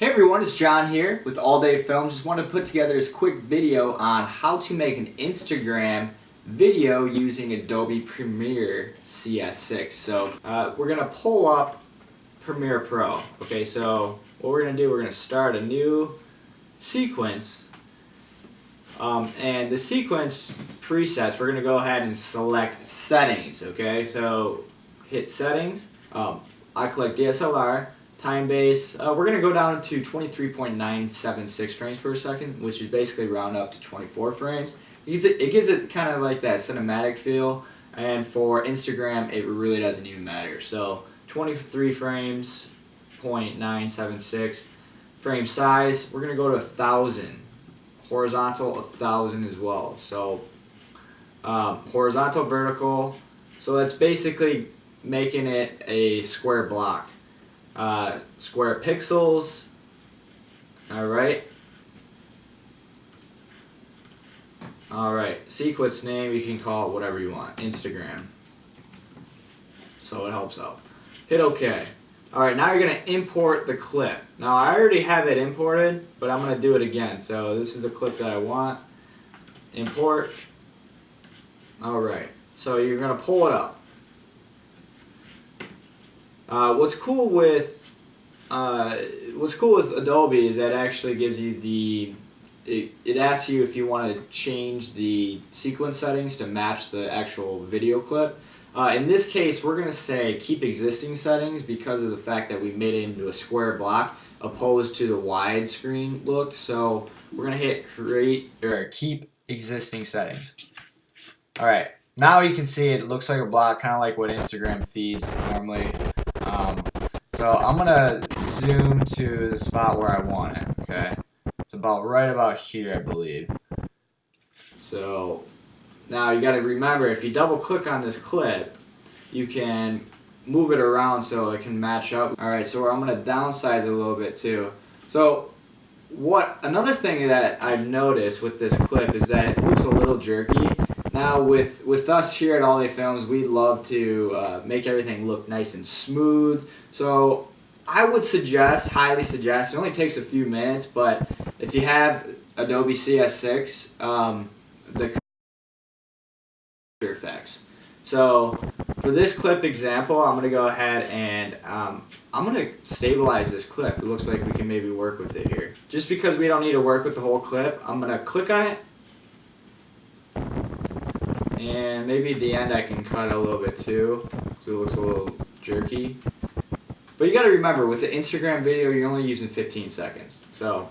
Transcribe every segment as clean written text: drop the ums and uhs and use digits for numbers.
Hey everyone, it's John here with All Day Films. Just wanted to put together this quick video on how to make an Instagram video using Adobe Premiere CS6. So we're going to pull up Premiere Pro. Okay, so what we're going to do, we're going to start a new sequence. And the sequence presets, we're going to go ahead and select settings. Okay, so hit settings. I click DSLR. Time base, we're going to go down to 23.976 frames per second, which is basically round up to 24 frames. It gives it kind of like that cinematic feel, and for Instagram it really doesn't even matter. So 23 frames, 0.976 frame size, we're going to go to 1,000. Horizontal, 1,000 as well. So horizontal, vertical, so that's basically making it a square block. Square pixels. Alright. Sequence name, you can call it whatever you want. Instagram. So it helps out. Hit OK. Alright, now you're going to import the clip. Now I already have it imported, but I'm going to do it again. So this is the clip that I want. Import. Alright, so you're going to pull it up. What's cool with Adobe is that it actually gives you it asks you if you want to change the sequence settings to match the actual video clip. In this case, we're going to say keep existing settings because of the fact that we made it into a square block opposed to the widescreen look. So we're going to hit create or keep existing settings. All right, now you can see it looks like a block, kind of like what Instagram feeds normally. So I'm going to zoom to the spot where I want it, okay? It's right about here, I believe. So now you got to remember, if you double click on this clip, you can move it around so it can match up. Alright, so I'm going to downsize it a little bit too. So another thing that I've noticed with this clip is that it looks a little jerky. Now with us here at All Day Films, we love to make everything look nice and smooth. So I would highly suggest, it only takes a few minutes, but if you have Adobe CS6, the effects. So for this clip example, I'm going to go ahead and I'm going to stabilize this clip. It looks like we can maybe work with it here. Just because we don't need to work with the whole clip, I'm going to click on it. And maybe at the end I can cut a little bit too, so it looks a little jerky. But you got to remember, with the Instagram video, you're only using 15 seconds. So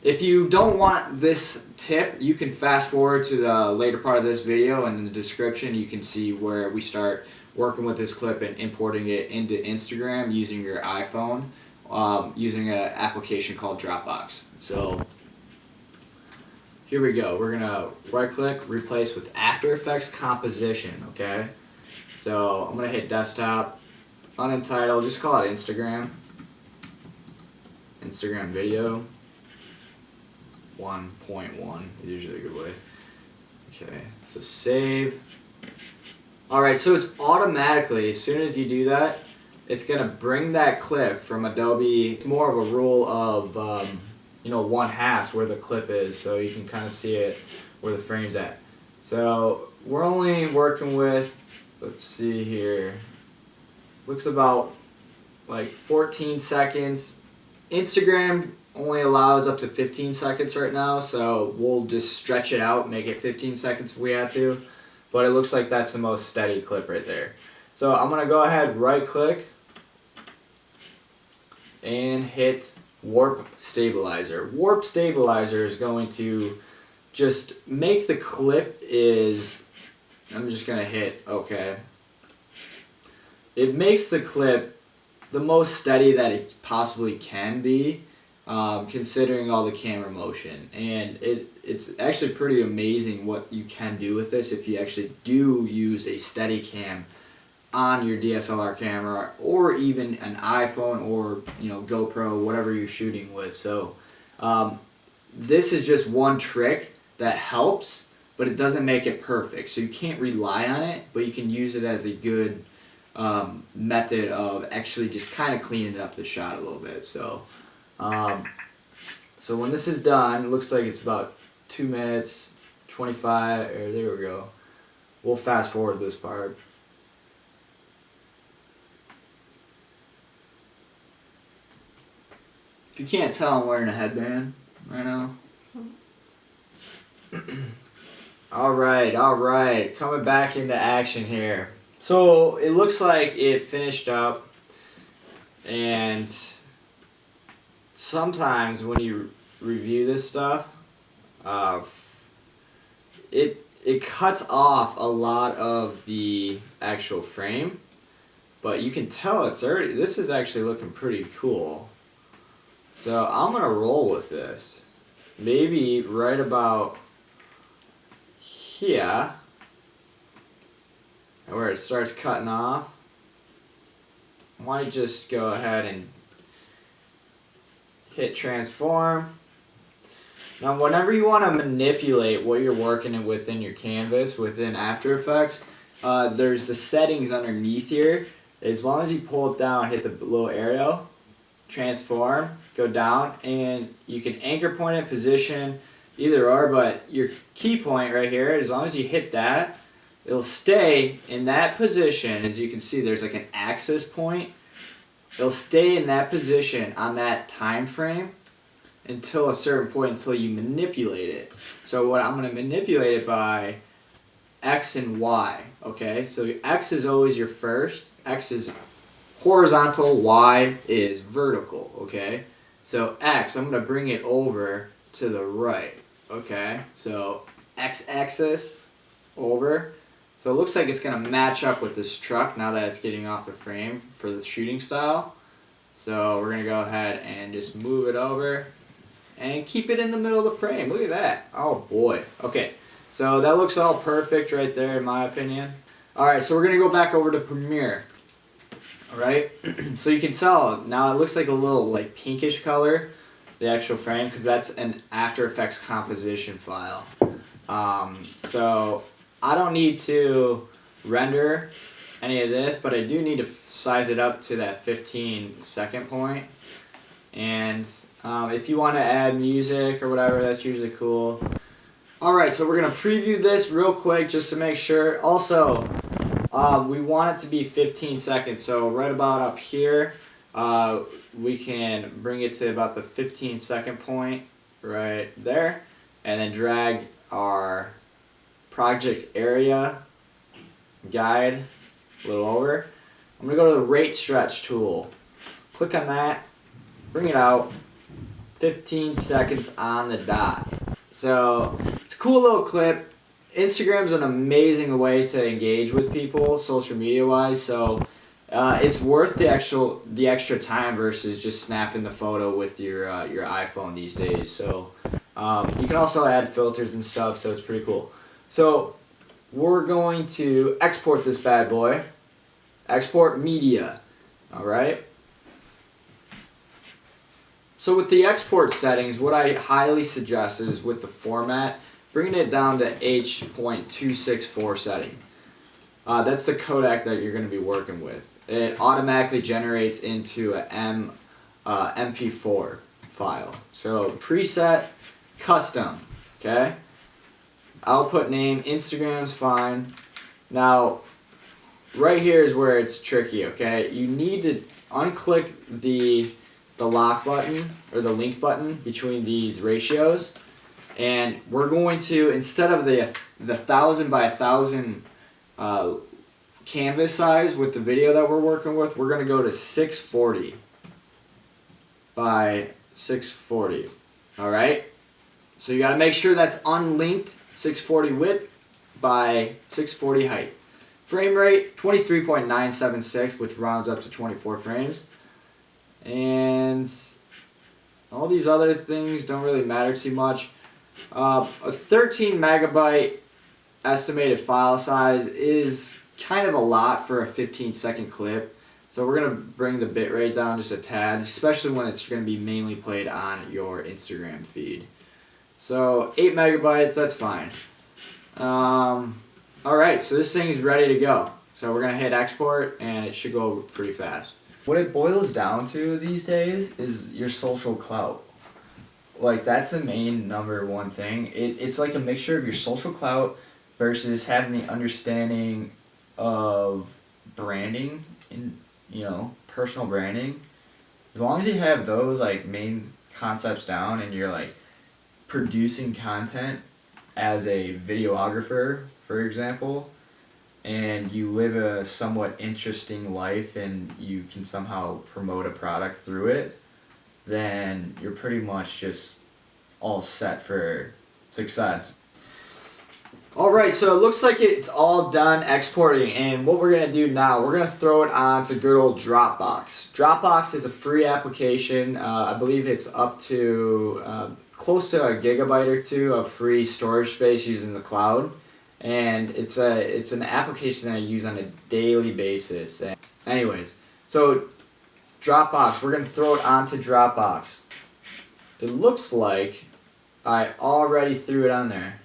if you don't want this tip, you can fast forward to the later part of this video, and in the description you can see where we start working with this clip and importing it into Instagram using your iPhone, using an application called Dropbox. So here we go. We're going to right click, replace with After Effects Composition, okay? So I'm going to hit desktop, unentitled, just call it Instagram. Instagram video 1.1 is usually a good way. Okay, so save. Alright, so it's automatically, as soon as you do that, it's going to bring that clip from Adobe. It's more of a rule of 1/2 where the clip is, so you can kind of see it where the frame's at. So we're only working with, let's see here, looks about like 14 seconds. Instagram only allows up to 15 seconds right now, so we'll just stretch it out, make it 15 seconds if we had to, but it looks like that's the most steady clip right there. So I'm going to go ahead, right click and hit Warp Stabilizer. Warp Stabilizer is going to just make the clip I'm just going to hit OK. It makes the clip the most steady that it possibly can be, considering all the camera motion. And it's actually pretty amazing what you can do with this if you actually do use a Steadicam on your DSLR camera, or even an iPhone, or GoPro, whatever you're shooting with. So this is just one trick that helps, but it doesn't make it perfect. So you can't rely on it, but you can use it as a good method of actually just kind of cleaning up the shot a little bit. So, so when this is done, it looks like it's about 2 minutes, 25, or there we go. We'll fast forward this part. If you can't tell, I'm wearing a headband right now. Alright, coming back into action here. So it looks like it finished up, and sometimes when you review this stuff, it cuts off a lot of the actual frame, but you can tell this is actually looking pretty cool. So I'm gonna roll with this. Maybe right about here, where it starts cutting off, I want to just go ahead and hit transform. Now whenever you want to manipulate what you're working with in your canvas within After Effects, there's the settings underneath here. As long as you pull it down, hit the little arrow, transform, go down, and you can anchor point it, position, either or, but your key point right here, as long as you hit that, it'll stay in that position. As you can see, there's like an axis point. It'll stay in that position on that time frame until a certain point, until you manipulate it. So what I'm going to manipulate it by X and Y, okay? So X is always your first. X is horizontal, Y is vertical, okay? So X, I'm going to bring it over to the right, okay? So X-axis over. So it looks like it's going to match up with this truck now that it's getting off the frame for the shooting style. So we're going to go ahead and just move it over and keep it in the middle of the frame. Look at that. Oh boy. Okay, so that looks all perfect right there in my opinion. Alright, so we're going to go back over to Premiere. Alright, so you can tell now it looks like a little like pinkish color, the actual frame, because that's an After Effects composition file. So I don't need to render any of this, but I do need to size it up to that 15-second point. And if you want to add music or whatever, that's usually cool. Alright, so we're going to preview this real quick just to make sure. Also, we want it to be 15 seconds, so right about up here, we can bring it to about the 15-second point right there, and then drag our project area guide a little over. I'm going to go to the rate stretch tool, click on that, bring it out, 15 seconds on the dot. So it's a cool little clip. Instagram's an amazing way to engage with people social media wise, so it's worth the extra time versus just snapping the photo with your iPhone these days. So you can also add filters and stuff, so it's pretty cool. So we're going to export this bad boy. Export media. Alright. So with the export settings, what I highly suggest is with the format, bringing it down to H.264 setting. That's the codec that you're going to be working with. It automatically generates into an MP4 file. So preset, custom, okay? Output name, Instagram's fine. Now, right here is where it's tricky, okay? You need to unclick the lock button or the link button between these ratios, and we're going to, instead of the 1000 by 1000 canvas size with the video that we're working with, we're going to go to 640 by 640. Alright? So you got to make sure that's unlinked, 640 width by 640 height. Frame rate 23.976, which rounds up to 24 frames. And all these other things don't really matter too much. A 13 megabyte estimated file size is kind of a lot for a 15-second clip. So we're going to bring the bitrate down just a tad, especially when it's going to be mainly played on your Instagram feed. So 8 megabytes, that's fine. Alright, so this thing is ready to go. So we're going to hit export and it should go pretty fast. What it boils down to these days is your social clout. Like, that's the main number one thing. It's like a mixture of your social clout versus having the understanding of branding and, personal branding. As long as you have those, like, main concepts down and you're, like, producing content as a videographer, for example, and you live a somewhat interesting life and you can somehow promote a product through it, then you're pretty much just all set for success. Alright, so it looks like it's all done exporting, and what we're going to do now, we're going to throw it on to good old Dropbox. Dropbox is a free application. I believe it's up to close to a gigabyte or two of free storage space using the cloud. And it's an application that I use on a daily basis. Anyways, so Dropbox, we're going to throw it onto Dropbox. It looks like I already threw it on there.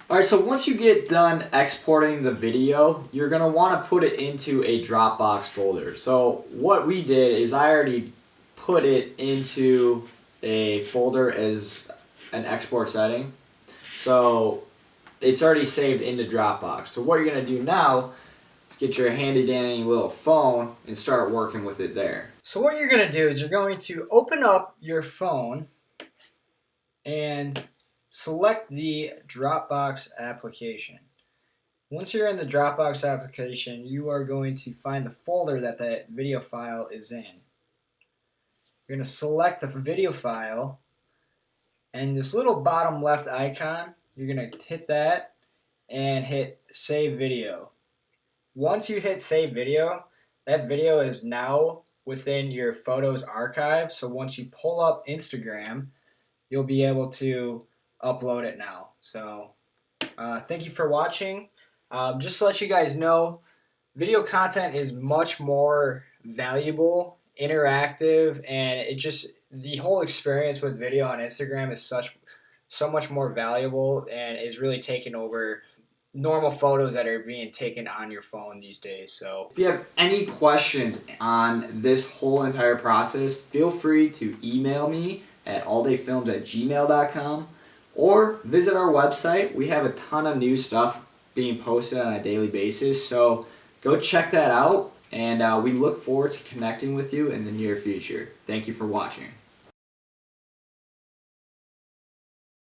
Alright, so once you get done exporting the video, you're going to want to put it into a Dropbox folder. So what we did is I already put it into a folder as an export setting. So it's already saved into Dropbox. So what you're going to do now is get your handy dandy little phone and start working with it there. So what you're going to do is you're going to open up your phone and select the Dropbox application. Once you're in the Dropbox application, you are going to find the folder that that video file is in. You're going to select the video file, and this little bottom left icon, you're going to hit that and hit Save Video. Once you hit Save Video, that video is now within your Photos archive, so once you pull up Instagram, you'll be able to upload it now. So thank you for watching. Just to let you guys know, video content is much more valuable, interactive, and the whole experience with video on Instagram is so much more valuable and is really taking over normal photos that are being taken on your phone these days. So if you have any questions on this whole entire process, feel free to email me at alldayfilms@gmail.com or visit our website. We have a ton of new stuff being posted on a daily basis, so go check that out, and we look forward to connecting with you in the near future. Thank you for watching.